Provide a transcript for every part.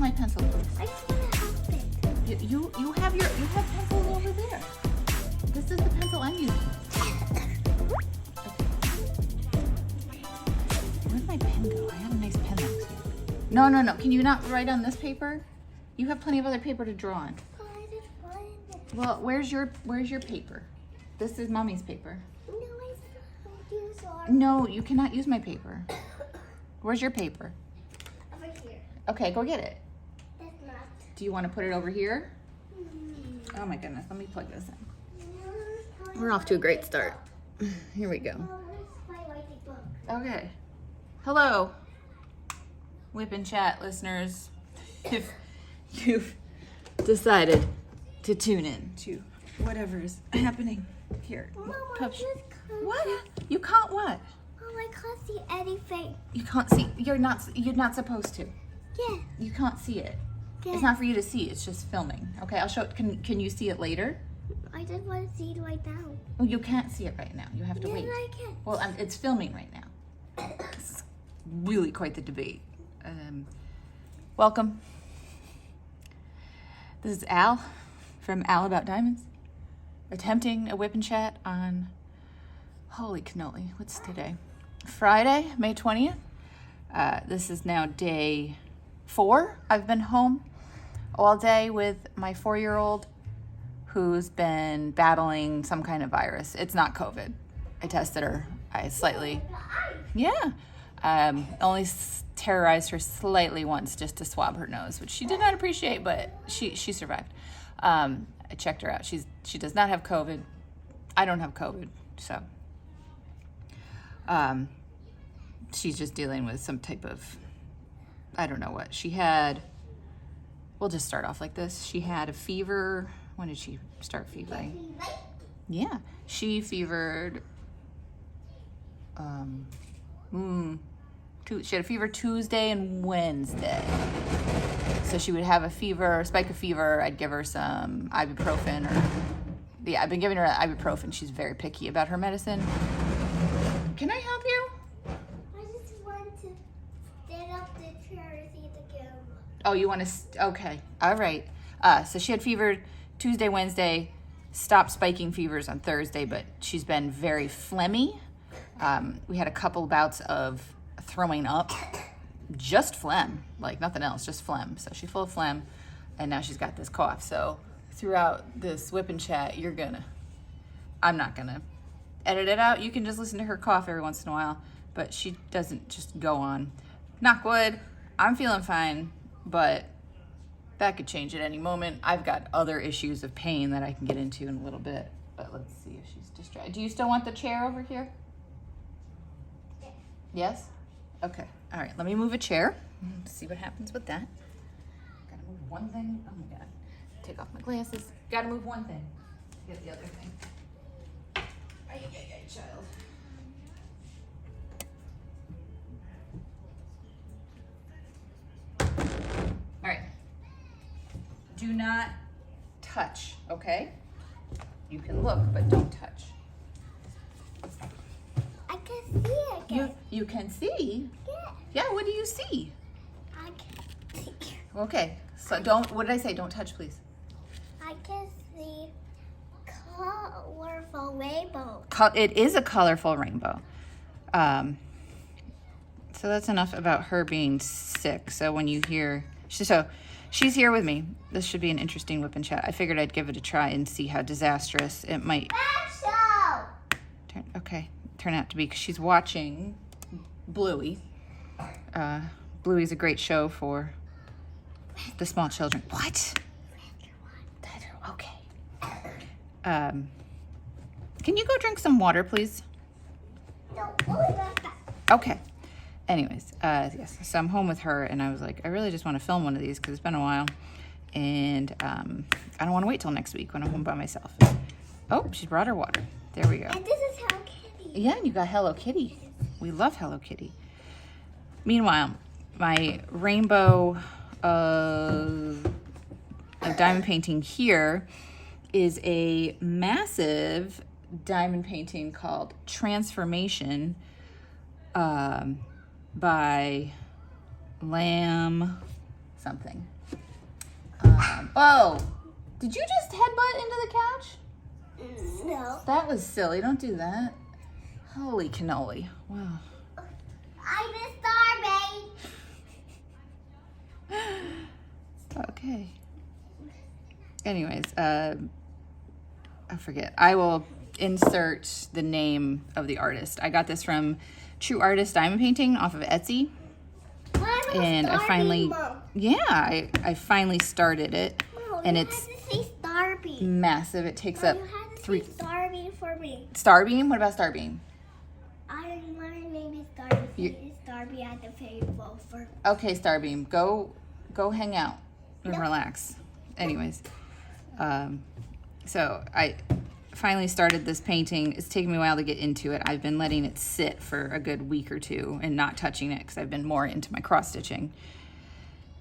my pencil, please. I just want to help it. You have pencils over there. This is the pencil I'm using. Where'd my pen go? I had a nice pen next to you. No. Can you not write on this paper? You have plenty of other paper to draw on. Oh, I just wanted it. Well, where's your paper? This is Mommy's paper. No, I don't use ours. No, you cannot use my paper. Where's your paper? Over here. Okay, go get it. That's not. Do you want to put it over here? Oh my goodness, let me plug this in. We're off to a great start. Here we go. Okay. Hello, WIP Chat listeners. If you've decided to tune in to whatever's happening here. Mom, What? You can't what? Oh, I can't see anything. You can't see. You're not supposed to. Yeah. You can't see it. Yeah. It's not for you to see. It's just filming. Okay, I'll show it. Can you see it later? I just want to see it right now. Oh, you can't see it right now. You have to Yes, wait. I can. Well, it's filming right now. This is really quite the debate. Welcome. This is Al from Al About Diamonds, attempting a WIP Chat on, holy cannoli, what's today? Friday, May 20th. This is now day 4. I've been home all day with my 4-year-old who's been battling some kind of virus. It's not COVID. I tested her. Only terrorized her slightly once just to swab her nose, which she did not appreciate, but she survived. I checked her out. She does not have COVID. I don't have COVID, so she's just dealing with some type of, I don't know what. She had, we'll just start off like this. She had a fever. When did she start fevering? Yeah, she fevered. She had a fever Tuesday and Wednesday. So she would have a fever, spike of fever. I'd give her some ibuprofen I've been giving her ibuprofen. She's very picky about her medicine. Can I help you? I just want to stand up the chair and see the camera. Oh, you want to, okay. All right. So she had fever Tuesday, Wednesday, stopped spiking fevers on Thursday, but she's been very phlegmy. We had a couple bouts of throwing up, just phlegm, like nothing else, just phlegm. So she's full of phlegm, and now she's got this cough. So throughout this WIP Chat, I'm not gonna edit it out. You can just listen to her cough every once in a while, but she doesn't just go on. Knock wood, I'm feeling fine, but that could change at any moment. I've got other issues of pain that I can get into in a little bit, but let's see if she's distracted. Do you still want the chair over here? Yes? Okay. All right. Let me move a chair. See what happens with that. Gotta move one thing. Oh my God. Take off my glasses. Gotta move one thing. Get the other thing. Ay, child. All right. Do not touch, okay? You can look, but don't touch. I can see it. You can see? Yeah. Yeah, what do you see? I can see. Okay, so what did I say? Don't touch, please. I can see colorful rainbow. It is a colorful rainbow. So that's enough about her being sick. So when you hear, she's here with me. This should be an interesting WIP Chat. I figured I'd give it a try and see how disastrous it might turn out to be, because she's watching Bluey. Bluey's a great show for the small children. What? Okay. Can you go drink some water, please? No, Okay. Anyways, yes. So I'm home with her, and I was like, I really just want to film one of these because it's been a while, and I don't want to wait till next week when I'm home by myself. Oh, she brought her water. There we go. And this is Hello Kitty. Yeah, and you got Hello Kitty. We love Hello Kitty. Meanwhile, my rainbow of diamond painting here is a massive diamond painting called Transformation by Lamb something. Oh, did you just headbutt into the couch? No. That was silly. Don't do that. Holy cannoli. Wow. I'm starving. Okay. Anyways, I forget. I will insert the name of the artist. I got this from True Artist Diamond Painting off of Etsy. And I finally, I finally started it. Mom, and you it's had to say Starbeam. massive. It takes up You had to 3. say Starbeam for me. Starbeam? What about Starbeam? My name is Starbeam. Starbeam at the table for. Okay, Starbeam, go hang out and relax. Anyways, so I finally started this painting. It's taken me a while to get into it. I've been letting it sit for a good week or two and not touching it because I've been more into my cross stitching.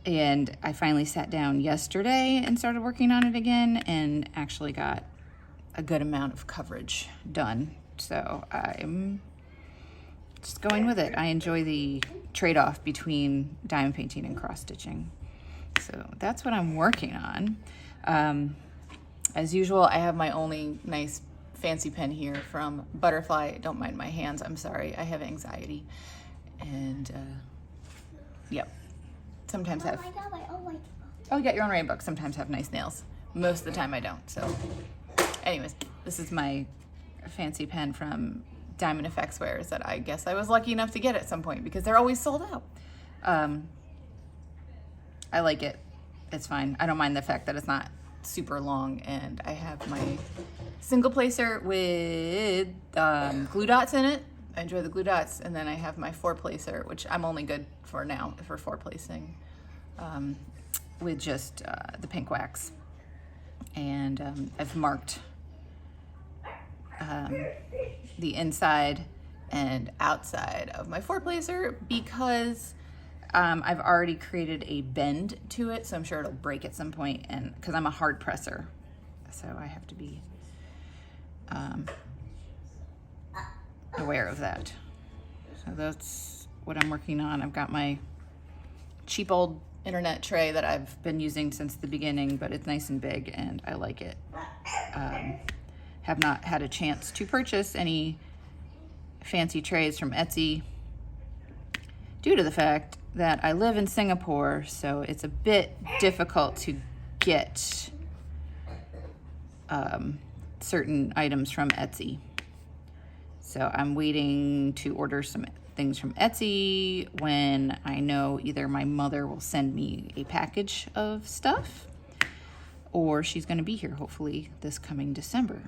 And I finally sat down yesterday and started working on it again and actually got a good amount of coverage done. So I'm just going with it. I enjoy the trade-off between diamond painting and cross stitching. So that's what I'm working on. As usual, I have my only nice fancy pen here from Butterfly. Don't mind my hands, I'm sorry. I have anxiety. And, yep. Sometimes have... I got my own white. Oh, you got your own writing book. Sometimes have nice nails. Most of the time I don't, so... Anyways, this is my fancy pen from Diamond Effects Wares that I guess I was lucky enough to get at some point because they're always sold out. I like it. It's fine. I don't mind the fact that it's not super long, and I have my single placer with glue dots in it. I enjoy the glue dots, and then I have my 4-placer, which I'm only good for now for 4-placing, with just the pink wax. And I've marked the inside and outside of my 4-placer because I've already created a bend to it, so I'm sure it'll break at some point, and because I'm a hard presser, so I have to be aware of that. So that's what I'm working on. I've got my cheap old internet tray that I've been using since the beginning, but it's nice and big and I like it. Have not had a chance to purchase any fancy trays from Etsy due to the fact that I live in Singapore, so it's a bit difficult to get certain items from Etsy. So I'm waiting to order some things from Etsy when I know either my mother will send me a package of stuff or she's going to be here hopefully this coming December.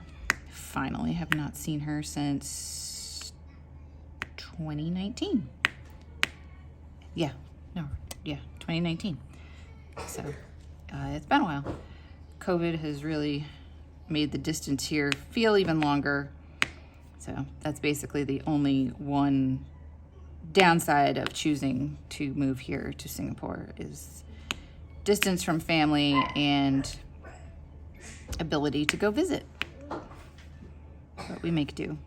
Finally, have not seen her since 2019. Yeah, 2019. So it's been a while. COVID has really made the distance here feel even longer. So that's basically the only one downside of choosing to move here to Singapore is distance from family and ability to go visit. But we make do.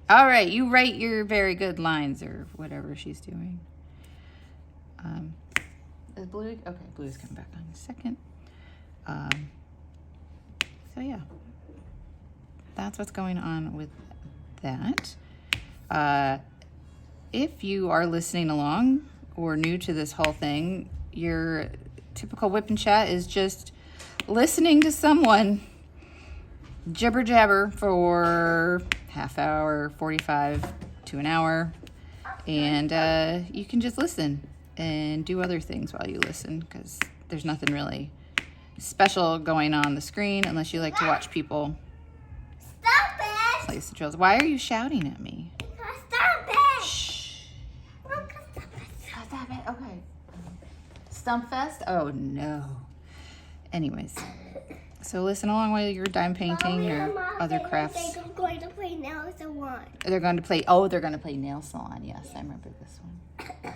All right, you write your very good lines or whatever she's doing. Is Blue? Okay, Blue's coming back on in a second. So yeah, that's what's going on with that. If you are listening along or new to this whole thing, your typical WIP Chat is just listening to someone jibber jabber for half hour, 45 to an hour, and you can just listen and do other things while you listen because there's nothing really special going on the screen unless you like to watch people place the drills. Why are you shouting at me? Stop it! Shh. Stop it. Okay. Stump Fest? Oh no. Anyways, so listen along while you're diamond painting or other crafts. They're going to play nail salon. They're going to play. Oh, they're going to play nail salon. Yes, I remember this one. All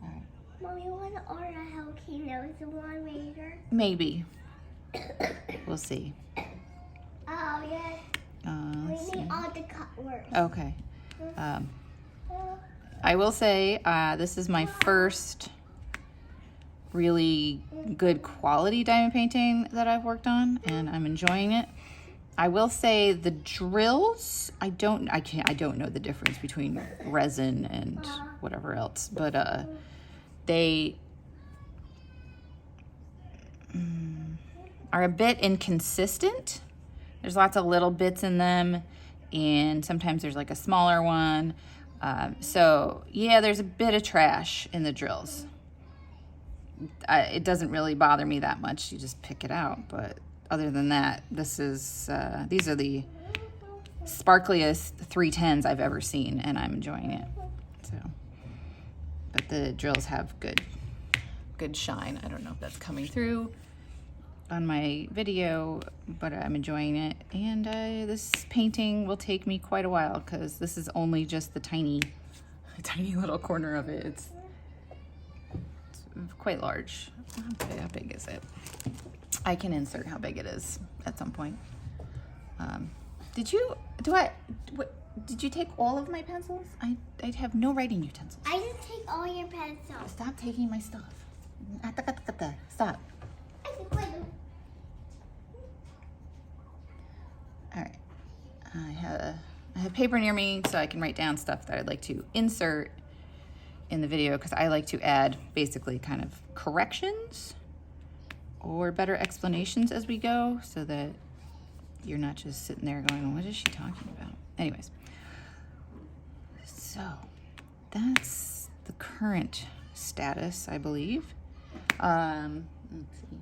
right. Mommy, you want to order a Hello Kitty nail salon later? Maybe. We'll see. Oh yes. We Let's see. need all the cut words. Okay. I will say this is my first really good quality diamond painting that I've worked on, and I'm enjoying it. I will say the drills, I don't know the difference between resin and whatever else, but they are a bit inconsistent. There's lots of little bits in them, and sometimes there's like a smaller one. So yeah, there's a bit of trash in the drills. It doesn't really bother me that much. You just pick it out, but other than that, these are the sparkliest 310s I've ever seen, and I'm enjoying it. So, but the drills have good shine. I don't know if that's coming through on my video, but I'm enjoying it. And this painting will take me quite a while because this is only just the tiny little corner of it. It's quite large. How big is it? I can insert how big it is at some point. Did you take all of my pencils? I have no writing utensils. I didn't take all your pencils. Stop taking my stuff. Stop. All right. I have paper near me so I can write down stuff that I'd like to insert in the video, because I like to add basically kind of corrections or better explanations as we go, so that you're not just sitting there going, what is she talking about? Anyways, so that's the current status, I believe. Let's see.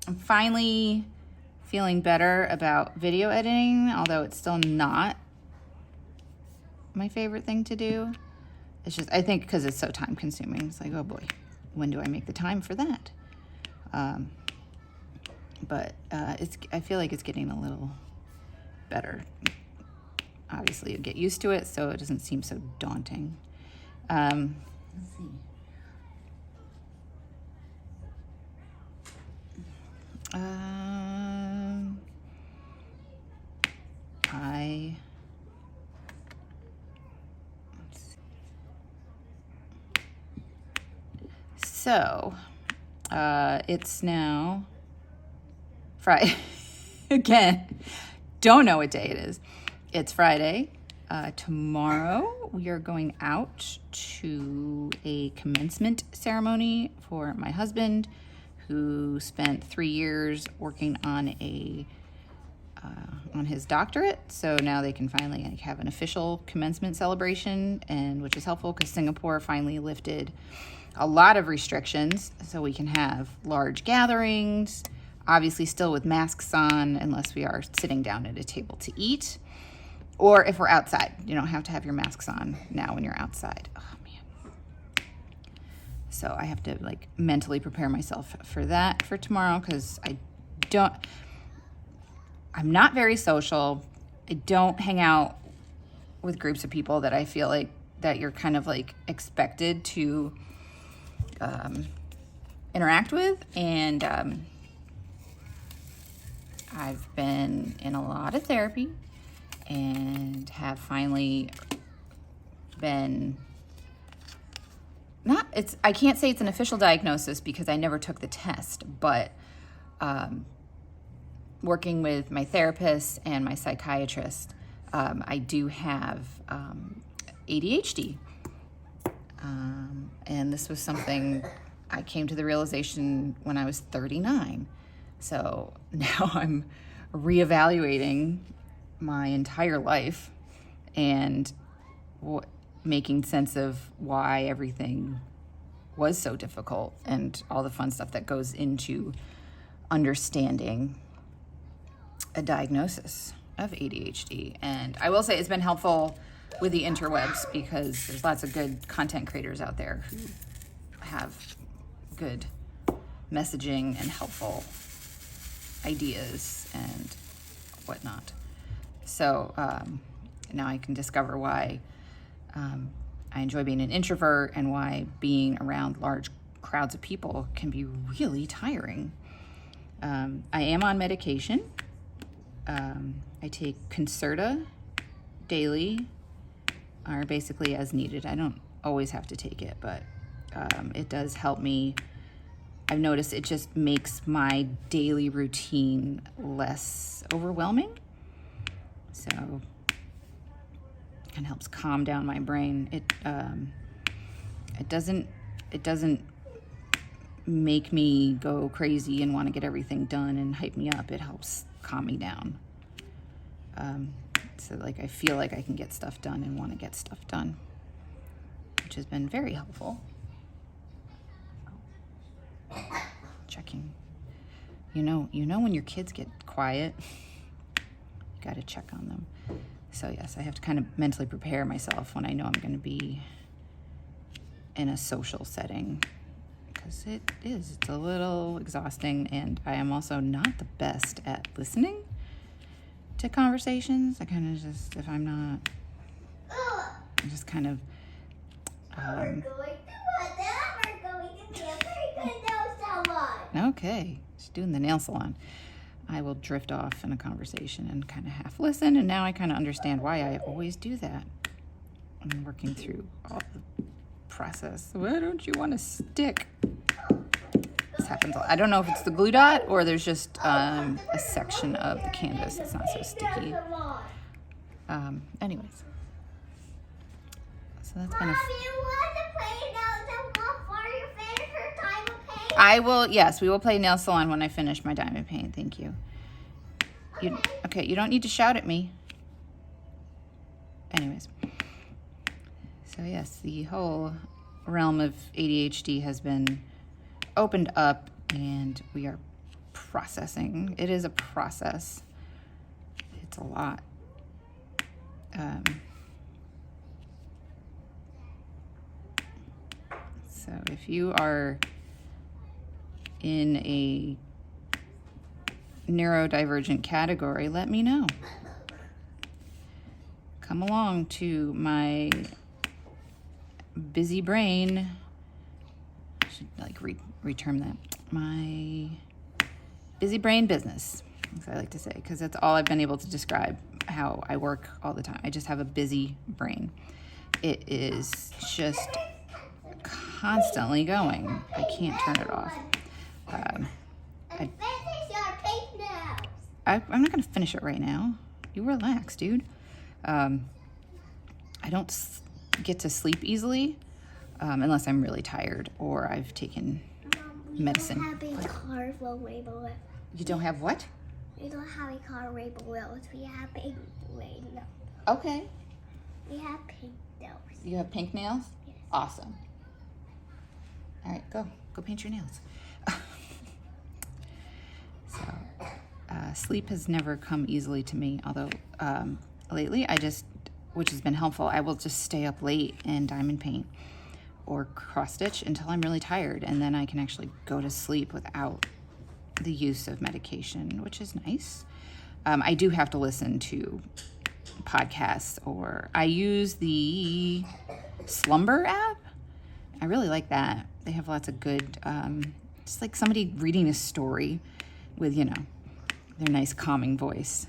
I'm finally feeling better about video editing, although it's still not my favorite thing to do. It's just, I think because it's so time consuming. It's like, oh boy, when do I make the time for that? But I feel like it's getting a little better. Obviously, you get used to it, so it doesn't seem so daunting. Let's see. So, it's now Friday. Again, don't know what day it is. It's Friday. Tomorrow we are going out to a commencement ceremony for my husband, who spent 3 years working on his doctorate. So now they can finally have an official commencement celebration, and which is helpful because Singapore finally lifted a lot of restrictions, so we can have large gatherings, obviously still with masks on unless we are sitting down at a table to eat, or if we're outside. You don't have to have your masks on now when you're outside. Oh man. So I have to like mentally prepare myself for that for tomorrow, because I'm not very social. I don't hang out with groups of people that I feel like that you're kind of like expected to interact with. And I've been in a lot of therapy and have finally been I can't say it's an official diagnosis because I never took the test, but working with my therapist and my psychiatrist, I do have ADHD. And this was something I came to the realization when I was 39. So now I'm reevaluating my entire life and making sense of why everything was so difficult and all the fun stuff that goes into understanding a diagnosis of ADHD. And I will say it's been helpful with the interwebs, because there's lots of good content creators out there who have good messaging and helpful ideas and whatnot. So now I can discover why I enjoy being an introvert and why being around large crowds of people can be really tiring. I am on medication. I take Concerta daily, are basically as needed. I don't always have to take it, but it does help me. I've noticed it just makes my daily routine less overwhelming. So it kind of helps calm down my brain. It doesn't make me go crazy and want to get everything done and hype me up. It helps calm me down. So like I feel like I can get stuff done and want to get stuff done, which has been very helpful. Checking. You know when your kids get quiet, you got to check on them. So yes, I have to kind of mentally prepare myself when I know I'm going to be in a social setting, because it's a little exhausting, and I am also not the best at listening to conversations. I kind of just, if I'm not, I just kind of okay, she's doing the nail salon. I will drift off in a conversation and kind of half listen, and now I kind of understand why I always do that. I'm working through all the process. Why don't you want to stick? This happens. I don't know if it's the glue dot or there's just a section of the canvas that's not so sticky. Anyways, so that's kind of. I will. Yes, we will play nail salon when I finish my diamond paint. Thank you. Okay, you don't need to shout at me. Anyways. So yes, the whole realm of ADHD has been opened up, and we are processing. It is a process. It's a lot. So if you are in a neurodivergent category, let me know. Come along to my busy brain. I should like reterm that. My busy brain business, as I like to say, because that's all I've been able to describe how I work all the time. I just have a busy brain. It is just constantly going. I can't turn it off. I'm not going to finish it right now. You relax, dude. I don't get to sleep easily unless I'm really tired or I've taken medicine. We don't have a car for rainbow. You don't have what? We don't have a car rainbow wheels. We have pink nails. Okay. We have pink nails. You have pink nails? Yes. Awesome. All right, go paint your nails. So, sleep has never come easily to me, although lately which has been helpful, I will just stay up late and diamond paint or cross stitch until I'm really tired, and then I can actually go to sleep without the use of medication, which is nice. I do have to listen to podcasts, or I use the Slumber app. I really like that. They have lots of good, just like somebody reading a story with, their nice calming voice.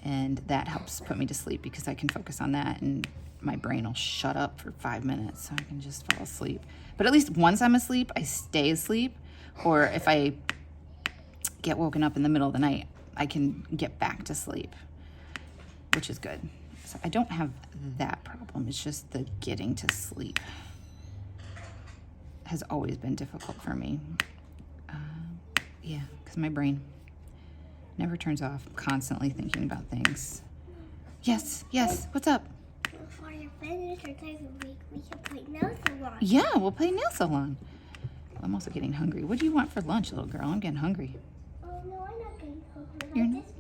And that helps put me to sleep because I can focus on that and my brain will shut up for 5 minutes so I can just fall asleep. But at least once I'm asleep, I stay asleep. Or if I get woken up in the middle of the night, I can get back to sleep, which is good. So I don't have that problem. It's just the getting to sleep has always been difficult for me. Because my brain never turns off. I'm constantly thinking about things. Yes, what's up? Before you finish your time we can play nail salon. Yeah, we'll play nail salon. I'm also getting hungry. What do you want for lunch, little girl? I'm getting hungry. Oh, no, I'm not getting hungry. You're I not? just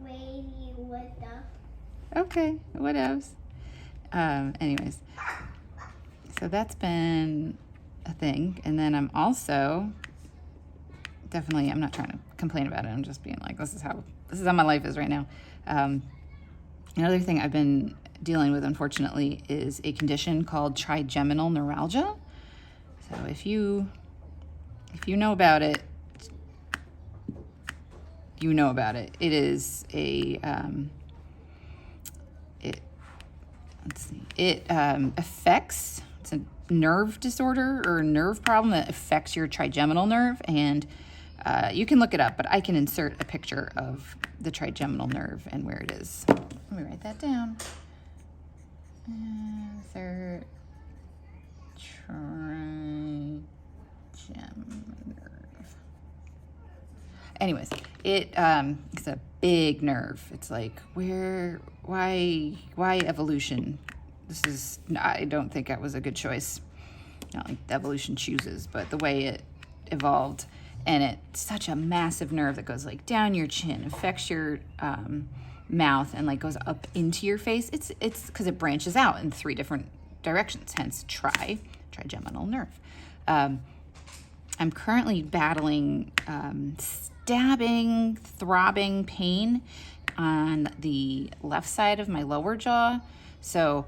waiting with the... Okay, what else? Anyways, so that's been a thing. And then I'm also... Definitely, I'm not trying to complain about it. I'm just being like, this is how my life is right now. Another thing I've been dealing with, unfortunately, is a condition called Trigeminal Neuralgia. So if you know about it, you know about it. It is a let's see. It affects, it's a nerve disorder or nerve problem that affects your trigeminal nerve, and you can look it up, but I can insert a picture of the trigeminal nerve and where it is. Let me write that down. Third trigeminal nerve. Anyways, it's a big nerve. It's like, why evolution? I don't think that was a good choice. Not like evolution chooses, but the way it evolved. And it's such a massive nerve that goes like down your chin, affects your mouth, and like goes up into your face. It's because it branches out in 3 different directions, hence trigeminal nerve. I'm currently battling stabbing, throbbing pain on the left side of my lower jaw. So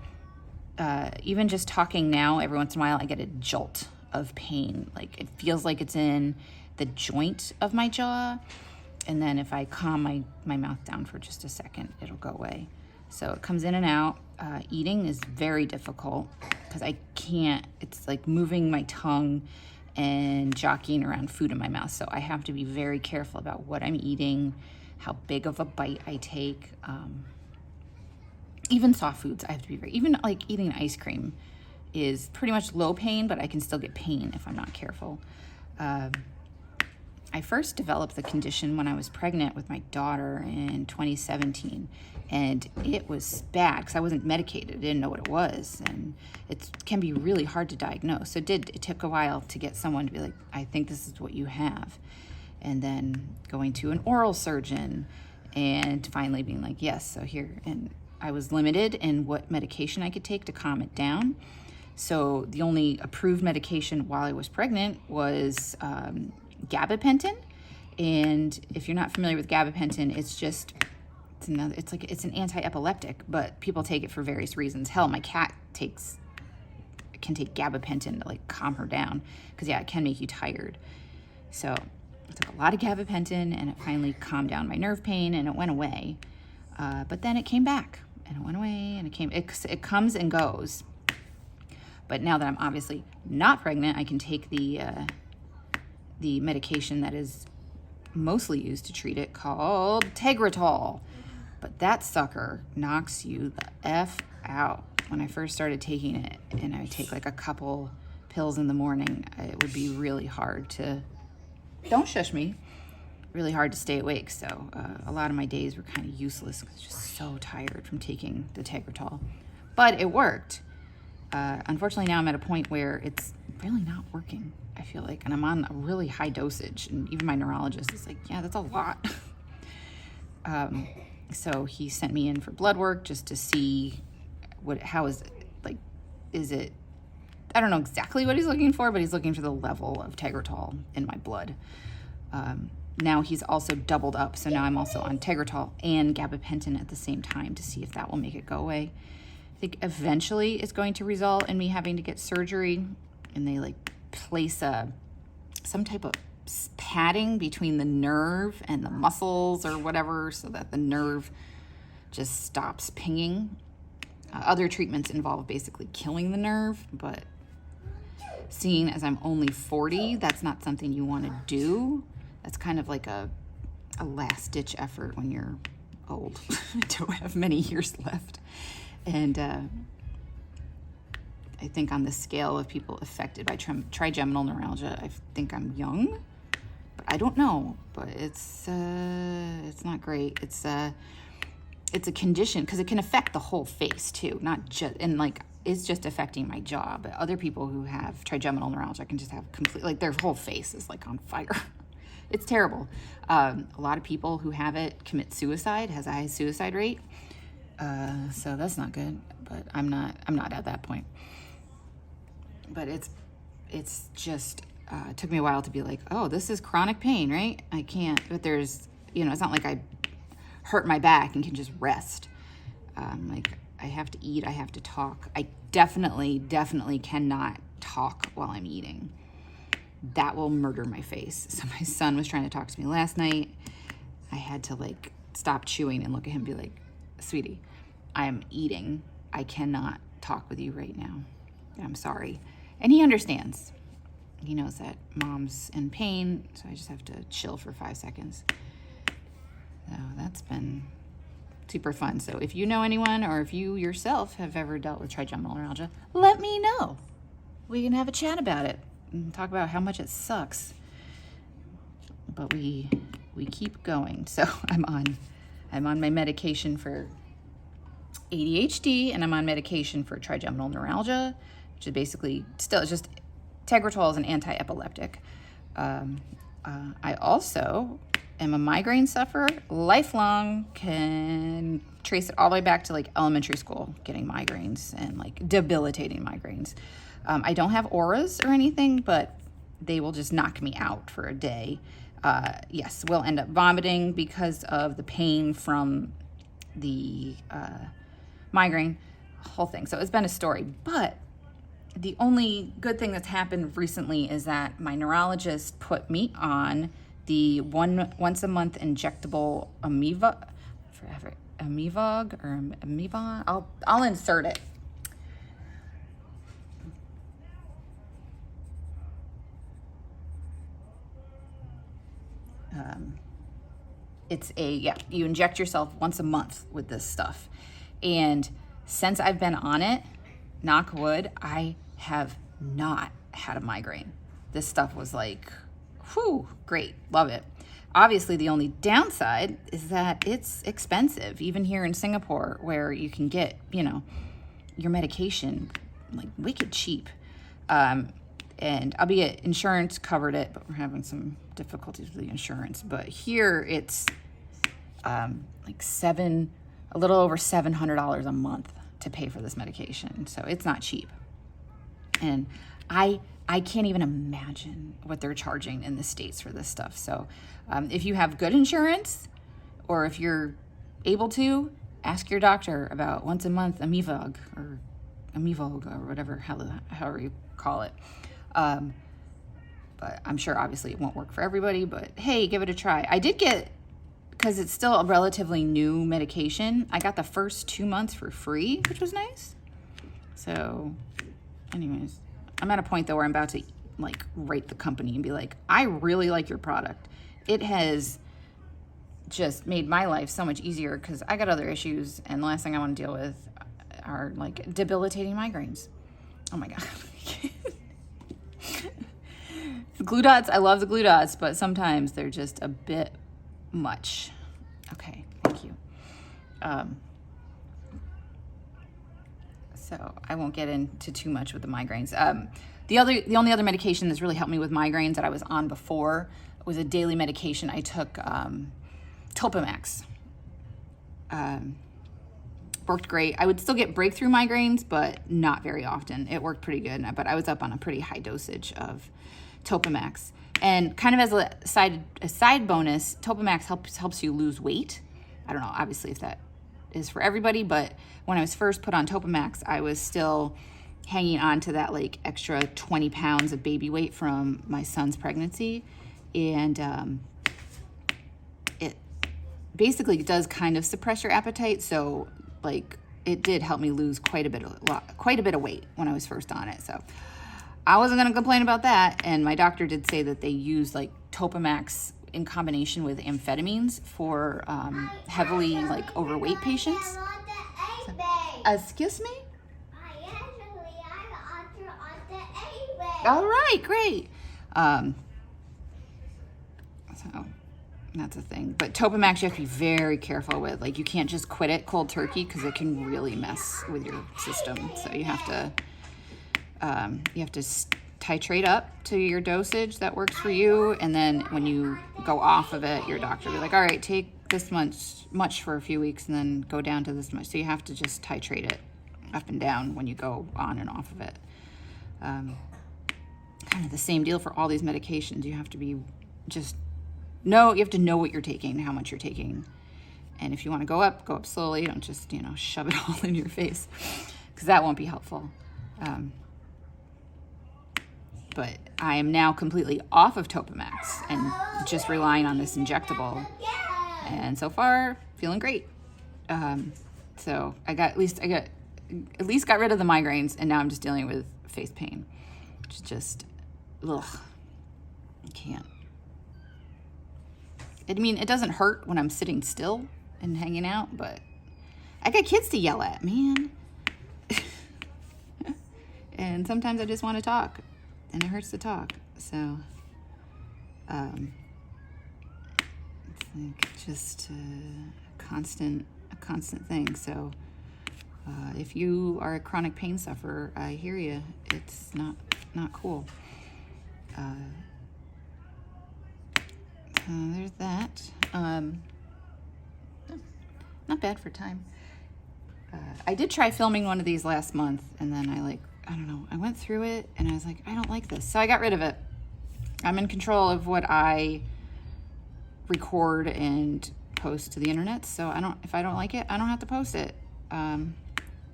even just talking now, every once in a while I get a jolt of pain. Like it feels like it's in the joint of my jaw. And then if I calm my mouth down for just a second, it'll go away. So it comes in and out. Eating is very difficult because I can't, it's like moving my tongue and jockeying around food in my mouth. So I have to be very careful about what I'm eating, how big of a bite I take. Even soft foods, I have to be even like eating ice cream is pretty much low pain, but I can still get pain if I'm not careful. I first developed the condition when I was pregnant with my daughter in 2017, and it was bad because I wasn't medicated. I didn't know what it was, and it can be really hard to diagnose. So it took a while to get someone to be like, I think this is what you have. And then going to an oral surgeon and finally being like, yes, so here. And I was limited in what medication I could take to calm it down. So the only approved medication while I was pregnant was gabapentin. And if you're not familiar with gabapentin, it's an anti-epileptic, but people take it for various reasons. Hell, my cat can take gabapentin to like calm her down because it can make you tired. So I took a lot of gabapentin and it finally calmed down my nerve pain and it went away. But then it came back and it went away and it comes and goes. But now that I'm obviously not pregnant, I can take the medication that is mostly used to treat it called Tegretol. But that sucker knocks you the F out. When I first started taking it, and I would take like a couple pills in the morning, it would be really hard to, don't shush me, really hard to stay awake. So a lot of my days were kind of useless because I was just so tired from taking the Tegretol. But it worked. Unfortunately, now I'm at a point where it's really not working, I feel like, and I'm on a really high dosage, and even my neurologist is like, yeah, that's a lot. So he sent me in for blood work just to see how is it, like, is it, I don't know exactly what he's looking for, but he's looking for the level of Tegretol in my blood. Now he's also doubled up, so now I'm also on Tegretol and gabapentin at the same time to see if that will make it go away. I think eventually it's going to result in me having to get surgery, and they like place some type of padding between the nerve and the muscles or whatever so that the nerve just stops pinging. Other treatments involve basically killing the nerve, but seeing as I'm only 40, that's not something you want to do. That's kind of like a last-ditch effort when you're old. I don't have many years left. And I think on the scale of people affected by trigeminal neuralgia, I think I'm young, but I don't know. But it's not great. It's a condition because it can affect the whole face too, not just, and like it's just affecting my jaw. But other people who have trigeminal neuralgia can just have complete, like their whole face is like on fire. It's terrible. A lot of people who have it commit suicide, has a high suicide rate. So that's not good, but I'm not at that point. But it's just, it took me a while to be like, oh, this is chronic pain, right? I can't, but there's, it's not like I hurt my back and can just rest. Like I have to eat, I have to talk. I definitely cannot talk while I'm eating. That will murder my face. So my son was trying to talk to me last night. I had to like stop chewing and look at him and be like, sweetie, I am eating. I cannot talk with you right now. I'm sorry. And he understands. He knows that mom's in pain, so I just have to chill for 5 seconds. So that's been super fun. So if you know anyone, or if you yourself have ever dealt with trigeminal neuralgia, let me know. We can have a chat about it and talk about how much it sucks. But we keep going. So I'm on my medication for ADHD, and I'm on medication for trigeminal neuralgia, which is basically still just Tegretol is an anti-epileptic. I also am a migraine sufferer, lifelong, can trace it all the way back to like elementary school, getting migraines and like debilitating migraines. I don't have auras or anything, but they will just knock me out for a day. Yes, we'll end up vomiting because of the pain from the migraine, whole thing. So it's been a story, but the only good thing that's happened recently is that my neurologist put me on the once a month injectable Amevog or Amevon. I'll insert it. You inject yourself once a month with this stuff. And since I've been on it, knock wood, I have not had a migraine. This stuff was like, whew, great, love it. Obviously, the only downside is that it's expensive, even here in Singapore, where you can get, your medication like wicked cheap. And albeit insurance covered it, but we're having some difficulties with the insurance. But here it's like a little over $700 a month to pay for this medication. So it's not cheap. And I can't even imagine what they're charging in the States for this stuff. So if you have good insurance, or if you're able to, ask your doctor about once a month Amevog or whatever, however you call it. But I'm sure obviously it won't work for everybody, but hey, give it a try. I did get, because it's still a relatively new medication, I got the first 2 months for free, which was nice. So anyways, I'm at a point though where I'm about to like rate the company and be like, I really like your product. It has just made my life so much easier because I got other issues, and the last thing I want to deal with are like debilitating migraines. Oh my God. The glue dots, I love the glue dots, but sometimes they're just a bit much. Okay, thank you. So I won't get into too much with the migraines. The only other medication that's really helped me with migraines that I was on before was a daily medication. I took Topamax. Worked great. I would still get breakthrough migraines, but not very often. It worked pretty good, but I was up on a pretty high dosage of Topamax. And kind of as a side bonus, Topamax helps you lose weight. I don't know, obviously, if that is for everybody, but when I was first put on Topamax, I was still hanging on to that like extra 20 pounds of baby weight from my son's pregnancy. And it basically does kind of suppress your appetite. So like it did help me lose quite a bit of weight when I was first on it. So I wasn't going to complain about that. And my doctor did say that they use like Topamax in combination with amphetamines for heavily like overweight patients. Excuse me? All right, great. So that's a thing. But Topamax you have to be very careful with. Like you can't just quit it cold turkey because it can really mess with your system. So you have to titrate up to your dosage that works for you, and then when you go off of it, your doctor will be like, all right, take this much for a few weeks and then go down to this much. So you have to just titrate it up and down when you go on and off of it. Kind of the same deal for all these medications. You have to you have to know what you're taking and how much you're taking. And if you want to go up slowly. Don't just, shove it all in your face, because that won't be helpful. But I am now completely off of Topamax and just relying on this injectable. And so far, feeling great. So I got at least got rid of the migraines, and now I'm just dealing with face pain, which is just, ugh, I can't. I mean, it doesn't hurt when I'm sitting still and hanging out, but I got kids to yell at, man. And sometimes I just want to talk, and it hurts to talk. So, it's like just a constant thing. So, if you are a chronic pain sufferer, I hear you. It's not cool. There's that. Not bad for time. I did try filming one of these last month, and then I don't know, I went through it and I was like, I don't like this. So I got rid of it. I'm in control of what I record and post to the internet. So if I don't like it, I don't have to post it. I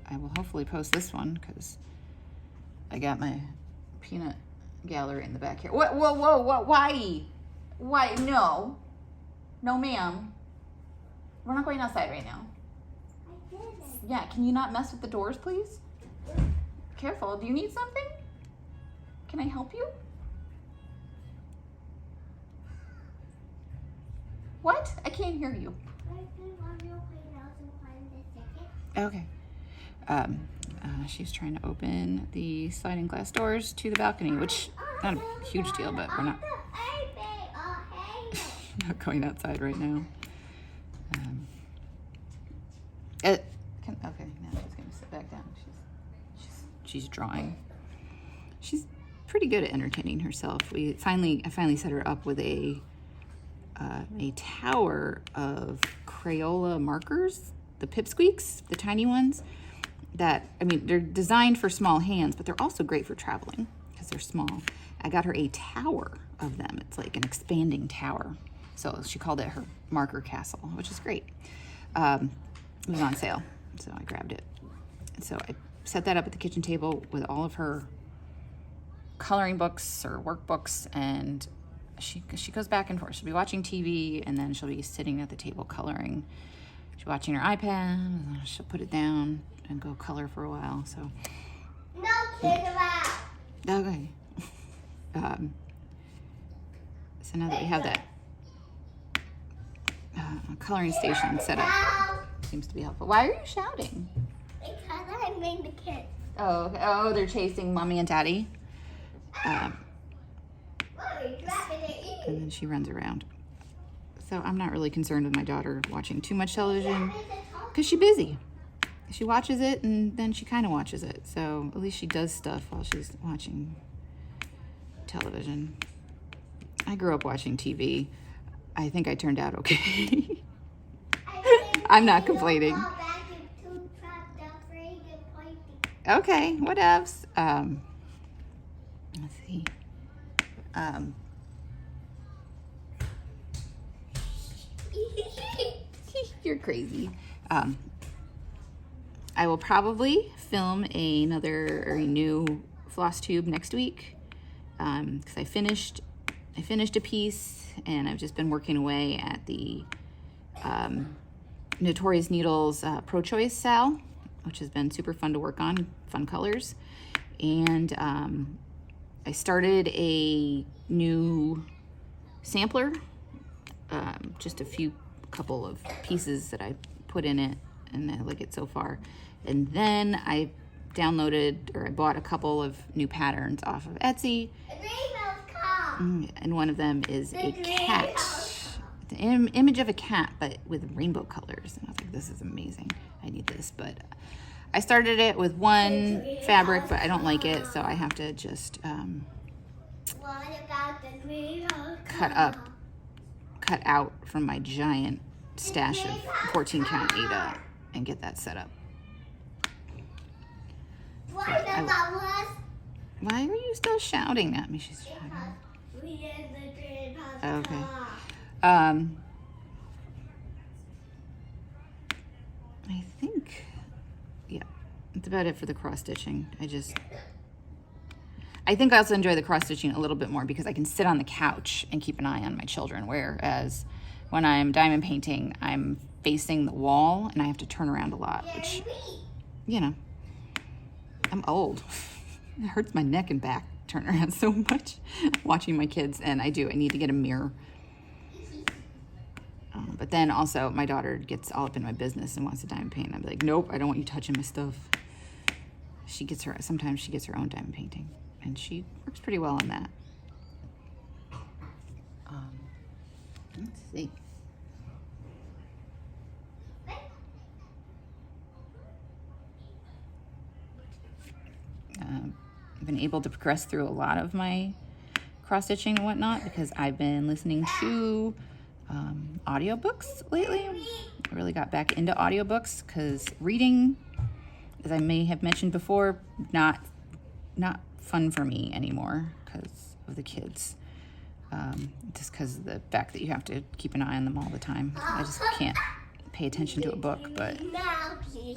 will hopefully post this one because I got my peanut gallery in the back here. Whoa, why? Why? No, ma'am. We're not going outside right now. I didn't. Yeah, can you not mess with the doors, please? Careful. Do you need something? Can I help you? What? I can't hear you. Okay. She's trying to open the sliding glass doors to the balcony, which not a huge deal, but we're not going outside right now. Okay, now she's gonna sit back down. She's drawing. She's pretty good at entertaining herself. I finally set her up with a tower of Crayola markers, the pipsqueaks, the tiny ones. They're designed for small hands, but they're also great for traveling because they're small. I got her a tower of them. It's like an expanding tower. So she called it her marker castle, which is great. It was on sale, so I grabbed it. And so I set that up at the kitchen table with all of her coloring books or workbooks, and she goes back and forth. She'll be watching TV, and then she'll be sitting at the table coloring. She's watching her iPad, and then she'll put it down and go color for a while. So No kids allowed. okay. So now that we have that coloring station set up, seems to be helpful. Why are you shouting? Because I made the kids. Oh, okay. Oh, they're chasing mommy and daddy. Mommy, dropping it. And then she runs around. So I'm not really concerned with my daughter watching too much television because she's busy. She watches it and then she kind of watches it. So at least she does stuff while she's watching television. I grew up watching TV. I think I turned out okay. I'm not complaining. Okay, what else? Let's see. You're crazy. I will probably film a new floss tube next week because I finished a piece and I've just been working away at the Notorious Needles Pro Choice Sal, which has been super fun to work on, fun colors. And I started a new sampler, just couple of pieces that I put in it, and I like it so far. And then I bought a couple of new patterns off of Etsy. And one of them is a cat. It's an image of a cat, but with rainbow colors. And I was like, this is amazing. I need this. But I started it with one fabric, but I don't like it, so I have to just cut out from my giant stash of 14 count Ada and get that set up. Why are you still shouting at me? She's shouting. Okay. I think, yeah, that's about it for the cross stitching. I think I also enjoy the cross stitching a little bit more because I can sit on the couch and keep an eye on my children, whereas when I'm diamond painting, I'm facing the wall and I have to turn around a lot, which, I'm old. It hurts my neck and back turn around so much watching my kids, and I need to get a mirror. But then also my daughter gets all up in my business and wants a diamond paint. I'm like, nope, I don't want you touching my stuff. Sometimes she gets her own diamond painting, and she works pretty well on that. Let's see. I've been able to progress through a lot of my cross-stitching and whatnot because I've been listening to audiobooks lately. I really got back into audiobooks because reading, as I may have mentioned before, not fun for me anymore because of the kids. Just because of the fact that you have to keep an eye on them all the time. I just can't pay attention to a book. But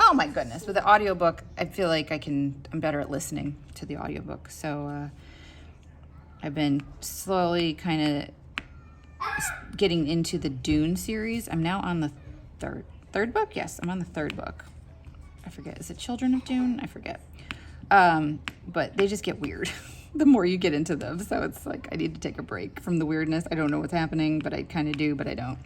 oh my goodness, with the audiobook, I feel like I'm better at listening to the audiobook. So I've been slowly kind of getting into the Dune series. I'm now on the third book. Yes, I'm on the third book. I forget. Is it Children of Dune? I forget. But they just get weird the more you get into them. So it's like I need to take a break from the weirdness. I don't know what's happening, but I kind of do, but I don't.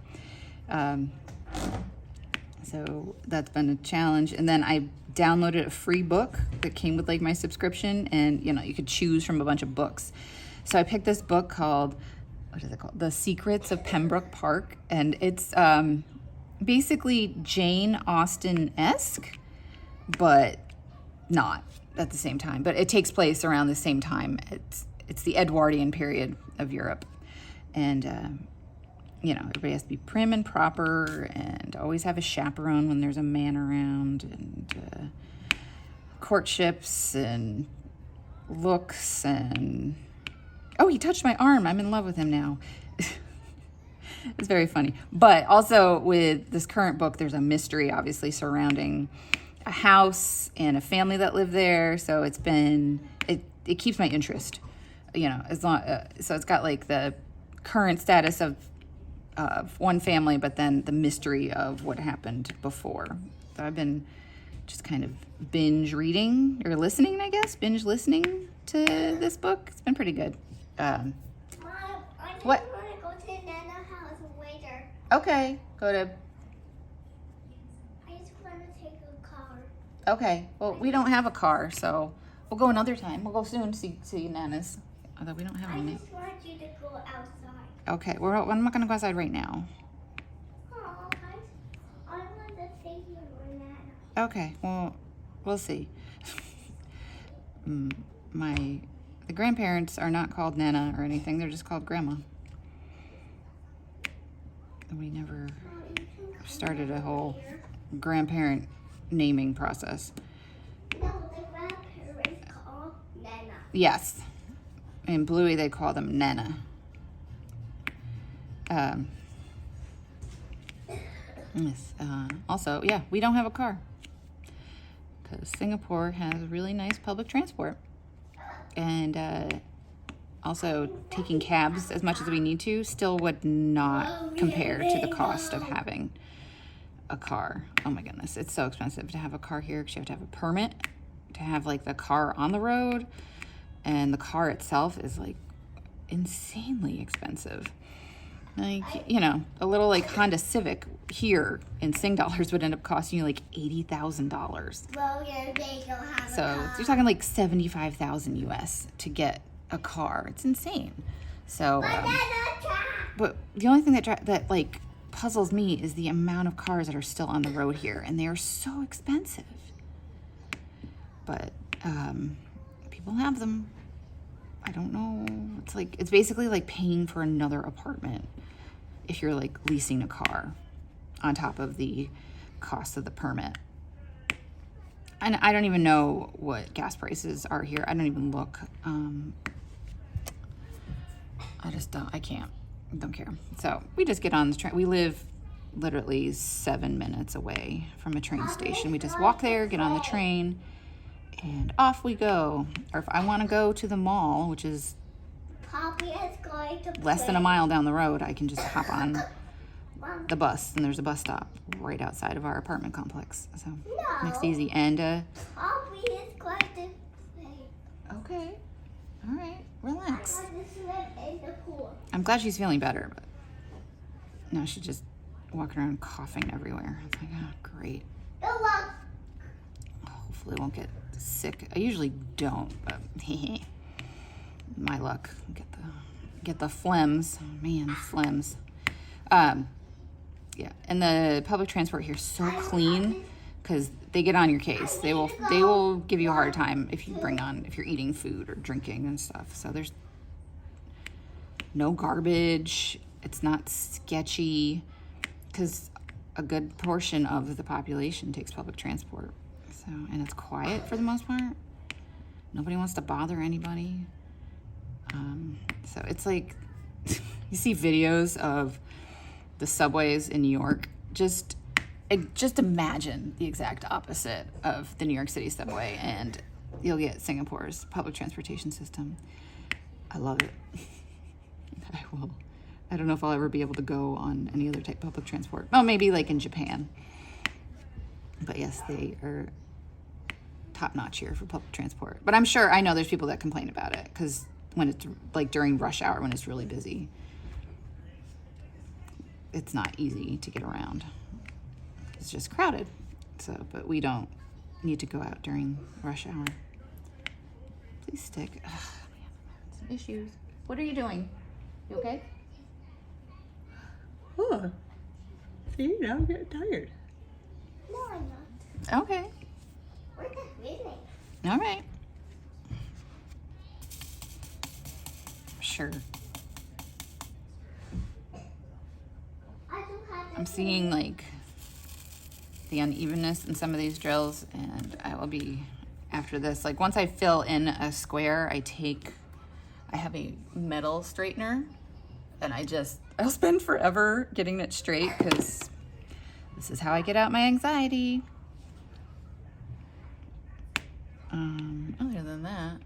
So that's been a challenge. And then I downloaded a free book that came with like my subscription, and you could choose from a bunch of books. So I picked this book called, what is it called? The Secrets of Pembroke Park. And it's basically Jane Austen-esque, but not at the same time. But it takes place around the same time. It's the Edwardian period of Europe. And, everybody has to be prim and proper and always have a chaperone when there's a man around, and courtships and looks and... Oh, he touched my arm. I'm in love with him now. It's very funny. But also with this current book, there's a mystery obviously surrounding a house and a family that live there. So it keeps my interest, as long, so it's got like the current status of one family, but then the mystery of what happened before. So I've been just kind of binge listening to this book. It's been pretty good. Mom, I just What? want to go to Nana's house later. Okay, go to... I just want to take a car. Okay, well, we don't have a car, so we'll go another time. We'll go soon to see Nana's, although we don't have I any. just want you to go outside. Okay, I'm not going to go outside right now. Oh, I want to take you with Nana. Okay, well, we'll see. The grandparents are not called Nana or anything. They're just called Grandma. We never started a whole grandparent naming process. No, the grandparents call Nana. Yes. In Bluey, they call them Nana. Yes. Also, yeah, we don't have a car because Singapore has really nice public transport. And also taking cabs as much as we need to still would not compare to the cost of having a car. Oh my goodness, it's so expensive to have a car here because you have to have a permit to have like the car on the road, and the car itself is like insanely expensive. Like, a little like Honda Civic here in Sing dollars would end up costing you like $80,000. Well, yeah, they don't have a So car. you're talking like $75,000 US to get a car. It's insane. So, but the only thing that like puzzles me is the amount of cars that are still on the road here, and they are so expensive. But people have them. I don't know. It's basically like paying for another apartment if you're like leasing a car on top of the cost of the permit. And I don't even know what gas prices are here. I don't even look. I don't care. So we just get on the train. We live literally 7 minutes away from a train station. We just walk there, get on the train, and off we go. Or if I want to go to the mall, which is Poppy is going to less than a mile down the road, I can just hop on Mom, the bus, and there's a bus stop right outside of our apartment complex. So No. makes it easy. And Poppy is going to All right, relax. I want to swim in the pool. I'm glad she's feeling better, but no, she's just walking around coughing everywhere. It's like, oh, great. Good luck. Hopefully I won't get sick. I usually don't, but my luck. Get the phlegms. Oh man, phlegms. Yeah, and the public transport here is so clean because they get on your case. They will give you a hard time if you're eating food or drinking and stuff. So there's no garbage. It's not sketchy because a good portion of the population takes public transport. So, and it's quiet for the most part. Nobody wants to bother anybody. So it's like, you see videos of the subways in New York. Just imagine the exact opposite of the New York City subway, and you'll get Singapore's public transportation system. I love it. I don't know if I'll ever be able to go on any other type of public transport. Well, maybe like in Japan. But yes, they are top notch here for public transport. But I know there's people that complain about it because when it's like during rush hour when it's really busy, it's not easy to get around. It's just crowded. So, but we don't need to go out during rush hour. Please stick. Ugh, man, I'm having some issues. What are you doing? You okay? Oh, see, now I'm getting tired. No, I'm not. Okay. We're just reading. All right. Sure. I'm seeing like the unevenness in some of these drills, and I will be after this. Like once I fill in a square, I have a metal straightener, and I'll spend forever getting it straight because this is how I get out my anxiety. Other than that,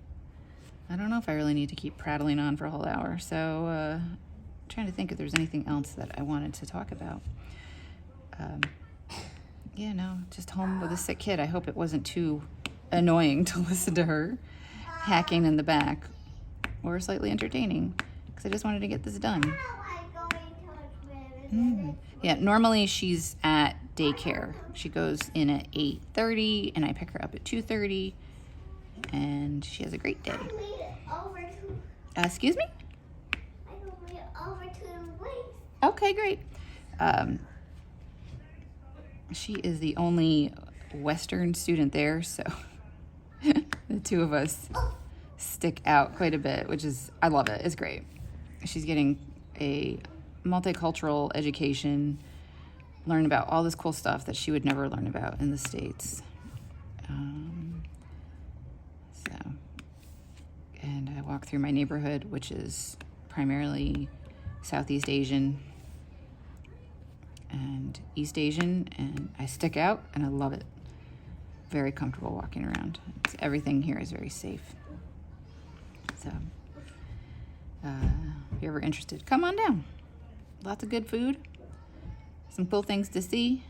I don't know if I really need to keep prattling on for a whole hour. So, trying to think if there's anything else that I wanted to talk about. Yeah, no, just home with a sick kid. I hope it wasn't too annoying to listen to her hacking in the back, or slightly entertaining, because I just wanted to get this done. Yeah, normally she's at daycare. She goes in at 8:30, and I pick her up at 2:30, and she has a great day. Excuse me? I can read over to the waist. Okay, great. She is the only Western student there, so the two of us stick out quite a bit, I love it. It's great. She's getting a multicultural education, learn about all this cool stuff that she would never learn about in the States. And I walk through my neighborhood, which is primarily Southeast Asian and East Asian, and I stick out and I love it. Very comfortable walking around. Everything here is very safe. So, if you're ever interested, come on down. Lots of good food, some cool things to see.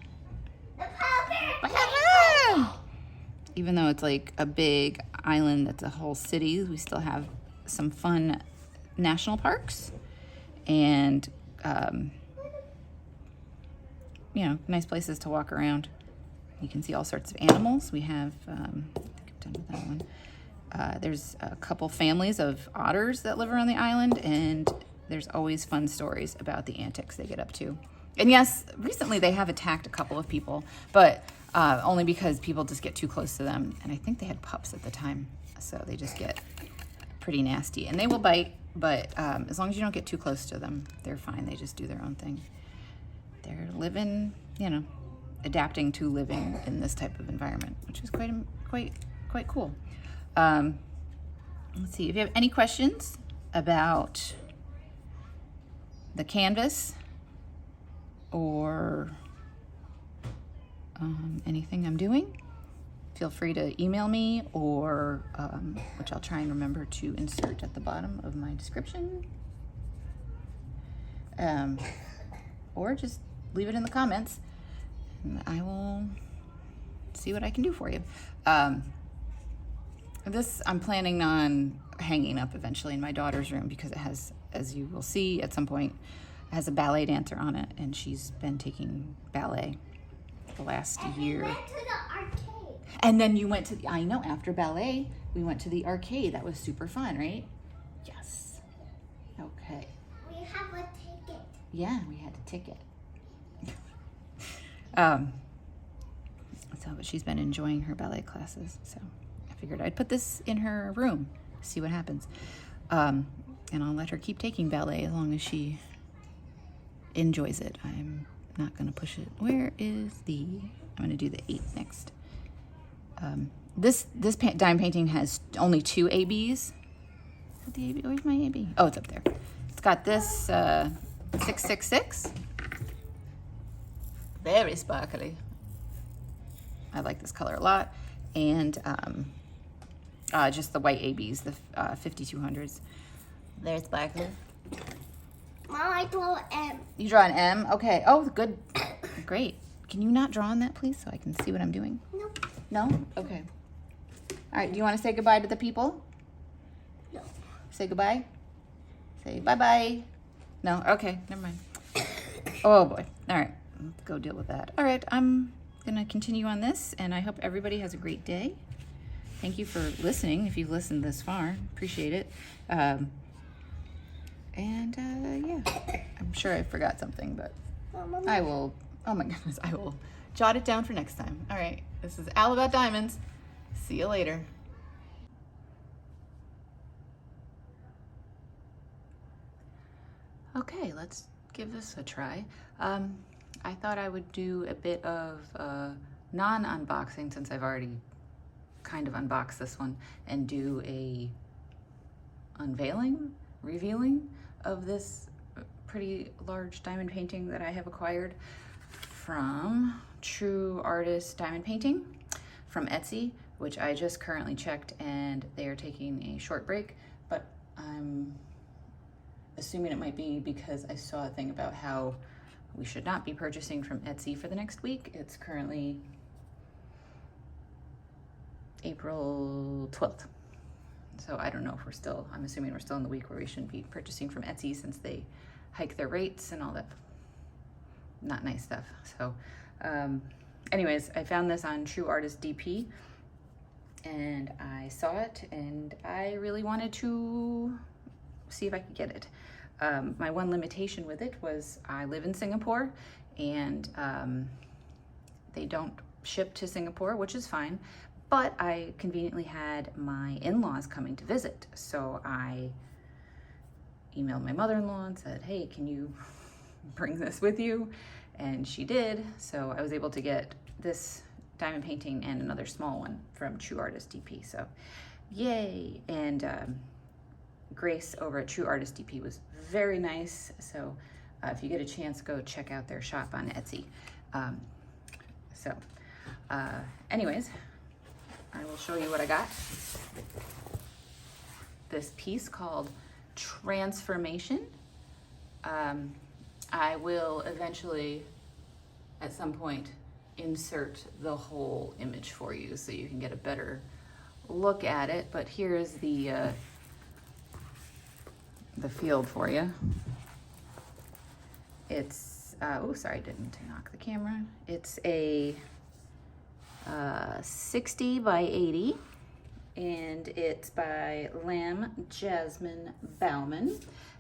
Even though it's like a big island that's a whole city, we still have some fun national parks and, nice places to walk around. You can see all sorts of animals. We have, I think I've done with that one. There's a couple families of otters that live around the island, and there's always fun stories about the antics they get up to. And yes, recently they have attacked a couple of people, but only because people just get too close to them. And I think they had pups at the time, so they just get pretty nasty. And they will bite, but as long as you don't get too close to them, they're fine. They just do their own thing. They're living, adapting to living in this type of environment, which is quite cool. Let's see, if you have any questions about the canvas or anything I'm doing, feel free to email me, or which I'll try and remember to insert at the bottom of my description, or just leave it in the comments and I will see what I can do for you. This I'm planning on hanging up eventually in my daughter's room because it has, as you will see at some point, it has a ballet dancer on it, and she's been taking ballet the last year. We went to the arcade. And then you went to, I know, after ballet, we went to the arcade. That was super fun, right? Yes. Okay. We have a ticket. Yeah, we had a ticket. But she's been enjoying her ballet classes, so I figured I'd put this in her room, see what happens. And I'll let her keep taking ballet as long as she enjoys it. I'm not gonna push it. Where is I'm gonna do the 8 next. This dime painting has only 2 ABs. Is that the AB? Where's my AB? Oh, it's up there. It's got this 666. Very sparkly. I like this color a lot. And just the white ABs, the 5200s. They're sparkly. Mom, I draw M. You draw an M? Okay. Oh, good. Great. Can you not draw on that, please, so I can see what I'm doing? No. No? Okay. All right. Do you want to say goodbye to the people? No. Say goodbye? Say bye-bye. No? Okay. Never mind. Oh, boy. All right. Let's go deal with that. All right. I'm going to continue on this, and I hope everybody has a great day. Thank you for listening, if you've listened this far. Appreciate it. Yeah, I'm sure I forgot something, but I will, oh my goodness, I will jot it down for next time. All right, this is All About Diamonds. See you later. Okay, let's give this a try. I thought I would do a bit of non-unboxing since I've already kind of unboxed this one, and do a revealing of this pretty large diamond painting that I have acquired from True Artist Diamond Painting from Etsy, which I just currently checked, and they are taking a short break, but I'm assuming it might be because I saw a thing about how we should not be purchasing from Etsy for the next week. It's currently April 12th. So I don't know if I'm assuming we're still in the week where we shouldn't be purchasing from Etsy since they hike their rates and all that not nice stuff. So anyways, I found this on True Artist DP, and I saw it, and I really wanted to see if I could get it. My one limitation with it was I live in Singapore, and they don't ship to Singapore, which is fine, but I conveniently had my in-laws coming to visit. So I emailed my mother-in-law and said, hey, can you bring this with you? And she did. So I was able to get this diamond painting and another small one from True Artist DP. So yay. And Grace over at True Artist DP was very nice. So if you get a chance, go check out their shop on Etsy. Anyways, I will show you what I got. This piece called Transformation. I will eventually, at some point, insert the whole image for you so you can get a better look at it. But here's the field for you. It's, oh, sorry, I didn't mean to knock the camera. It's a 60 by 80, and it's by Jasmine Bauman.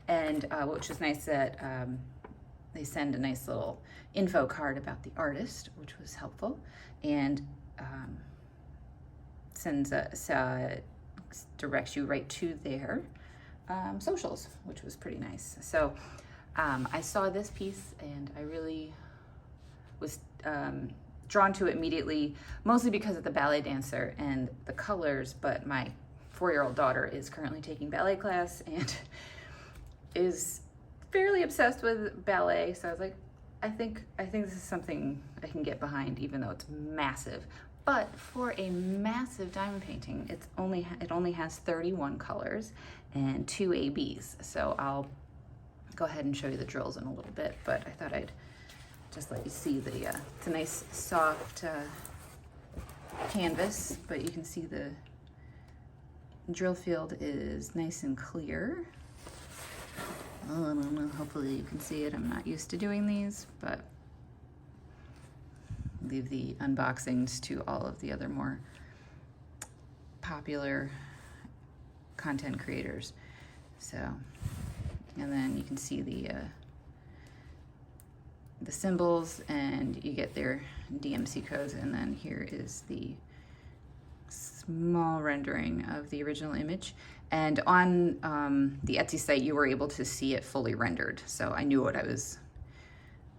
And which is nice that they send a nice little info card about the artist, which was helpful, and directs you right to their socials, which was pretty nice. So I saw this piece and I really was drawn to it immediately, mostly because of the ballet dancer and the colors, but my 4-year-old daughter is currently taking ballet class and is fairly obsessed with ballet. So I was like, I think this is something I can get behind, even though it's massive. But for a massive diamond painting, it only has 31 colors and 2 ABs. So I'll go ahead and show you the drills in a little bit, but I thought I'd just let you see it's a nice soft canvas, but you can see drill field is nice and clear. Oh, I don't know, hopefully you can see it. I'm not used to doing these, but leave the unboxings to all of the other more popular content creators. So, and then you can see the symbols, and you get their DMC codes, and then here is the small rendering of the original image. And on the Etsy site, you were able to see it fully rendered, so I knew what I was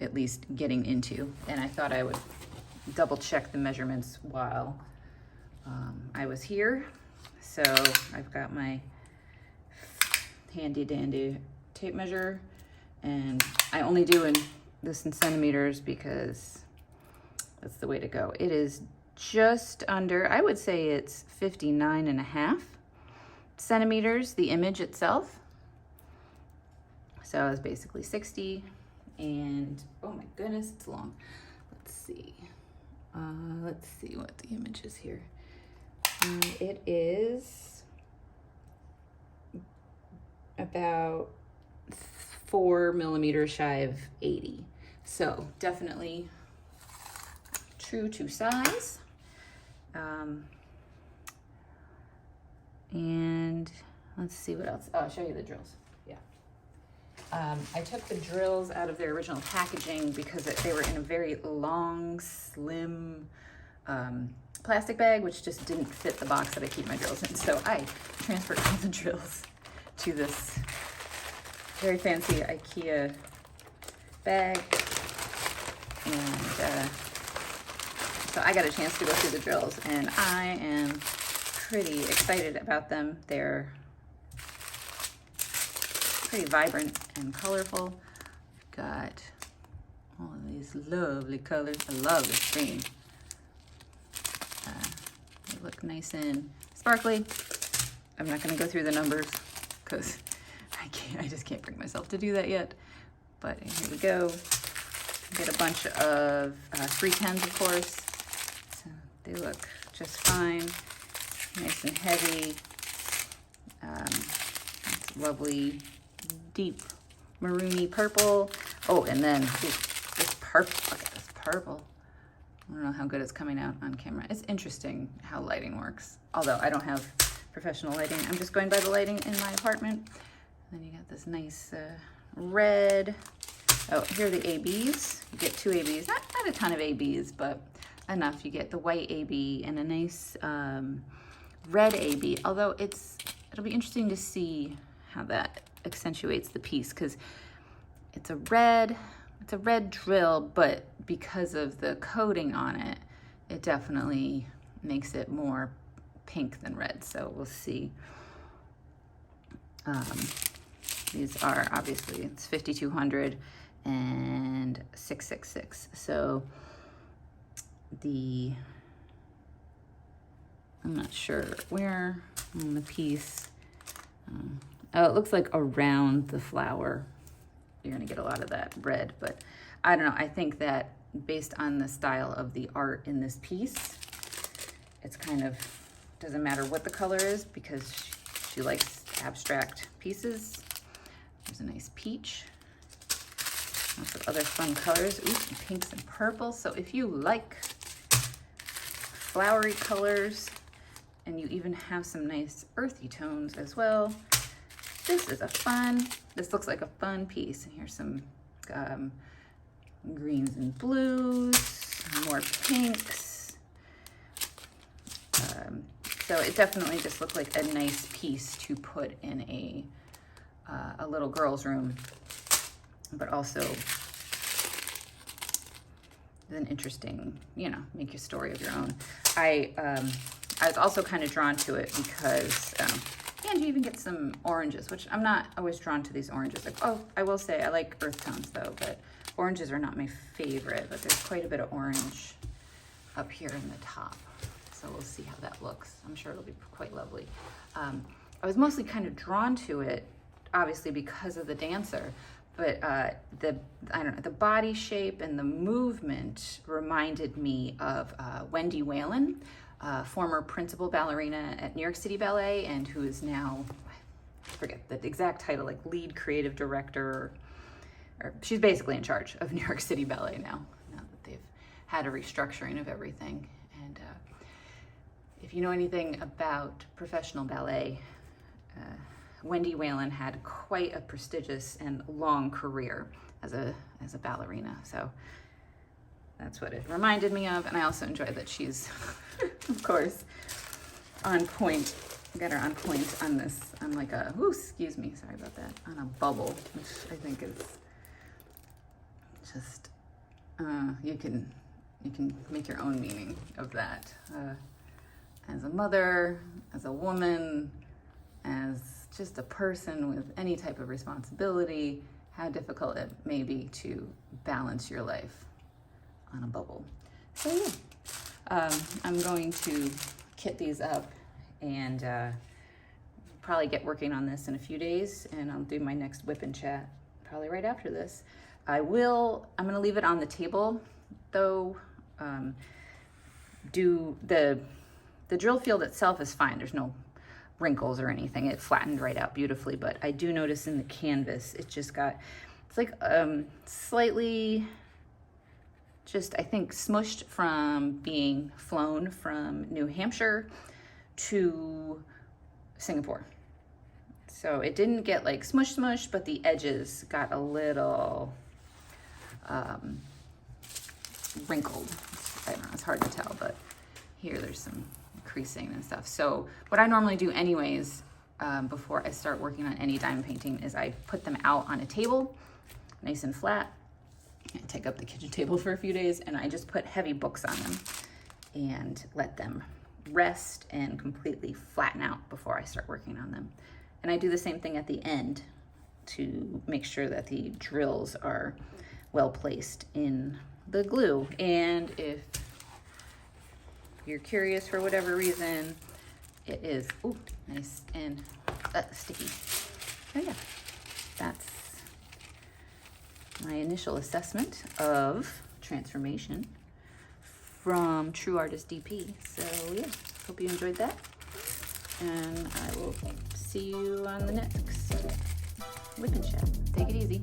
at least getting into, and I thought I would double check the measurements while I was here. So I've got my handy dandy tape measure, and I only do this in centimeters because that's the way to go. It is just under, I would say it's 59.5 centimeters, the image itself. So it's basically 60, and oh my goodness, it's long. Let's see what the image is here. It is about 4 millimeters shy of 80. So definitely true to size. And let's see what else. Oh, I'll show you the drills. Yeah. I took the drills out of their original packaging because they were in a very long, slim plastic bag, which just didn't fit the box that I keep my drills in. So I transferred all the drills to this very fancy IKEA bag. And so I got a chance to go through the drills, and I am pretty excited about them. They're pretty vibrant and colorful. Got all of these lovely colors. I love this green. They look nice and sparkly. I'm not going to go through the numbers because I just can't bring myself to do that yet. But here we go. Get a bunch of 310s, of course. So they look just fine. Nice and heavy. It's lovely, deep maroony purple. Oh, and then this purple. Look at this purple. I don't know how good it's coming out on camera. It's interesting how lighting works. Although I don't have professional lighting. I'm just going by the lighting in my apartment. And then you got this nice red. Oh, here are the ABs. You get 2 ABs. Not a ton of ABs, but enough. You get the white AB and a nice red AB. Although it'll be interesting to see how that accentuates the piece, because it's a red drill, but because of the coating on it, it definitely makes it more pink than red. So we'll see. These are obviously, it's 5200 and 666. So I'm not sure where on the piece. Oh, it looks like around the flower. You're gonna get a lot of that red, but I don't know. I think that based on the style of the art in this piece, it's kind of, doesn't matter what the color is because she likes abstract pieces. There's a nice peach. Lots of other fun colors. Ooh, some pinks and purples. So if you like flowery colors and you even have some nice earthy tones as well, this looks like a fun piece. And here's some greens and blues, more pinks. So it definitely just looked like a nice piece to put in a little girl's room, but also an interesting, make your story of your own. I was also kind of drawn to it because, and you even get some oranges, which I'm not always drawn to these oranges. Like, oh, I will say I like earth tones though, but oranges are not my favorite, but there's quite a bit of orange up here in the top. So we'll see how that looks. I'm sure it'll be quite lovely. I was mostly kind of drawn to it, obviously because of the dancer, but the body shape and the movement reminded me of Wendy Whalen former principal ballerina at New York City Ballet and who is now, I forget the exact title, like lead creative director, or she's basically in charge of New York City Ballet now that they've had a restructuring of everything. And if you know anything about professional ballet, Wendy Whalen had quite a prestigious and long career as a ballerina. So that's what it reminded me of. And I also enjoy that she's, of course, on point. Got her on point on this, on like a, ooh, excuse me, sorry about that, on a bubble, which I think is just, you can make your own meaning of that. As a mother, as a woman, as just a person with any type of responsibility, how difficult it may be to balance your life on a bubble. So yeah, I'm going to kit these up and probably get working on this in a few days, and I'll do my next WIP Chat probably right after this. I'm gonna leave it on the table though. Do the drill field itself is fine. There's no wrinkles or anything. It flattened right out beautifully, but I do notice in the canvas, it just got, it's like slightly just, I think, smushed from being flown from New Hampshire to Singapore. So it didn't get like smush, but the edges got a little wrinkled. I don't know, it's hard to tell, but here there's some creasing and stuff. So what I normally do anyways, before I start working on any diamond painting, is I put them out on a table, nice and flat. I take up the kitchen table for a few days, and I just put heavy books on them and let them rest and completely flatten out before I start working on them. And I do the same thing at the end to make sure that the drills are well placed in the glue. And if you're curious for whatever reason, it is, ooh, nice and sticky. So yeah, that's my initial assessment of transformation from True Artist DP. So yeah, hope you enjoyed that, and I will see you on the next WIP Chat. Take it easy.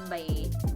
Bye.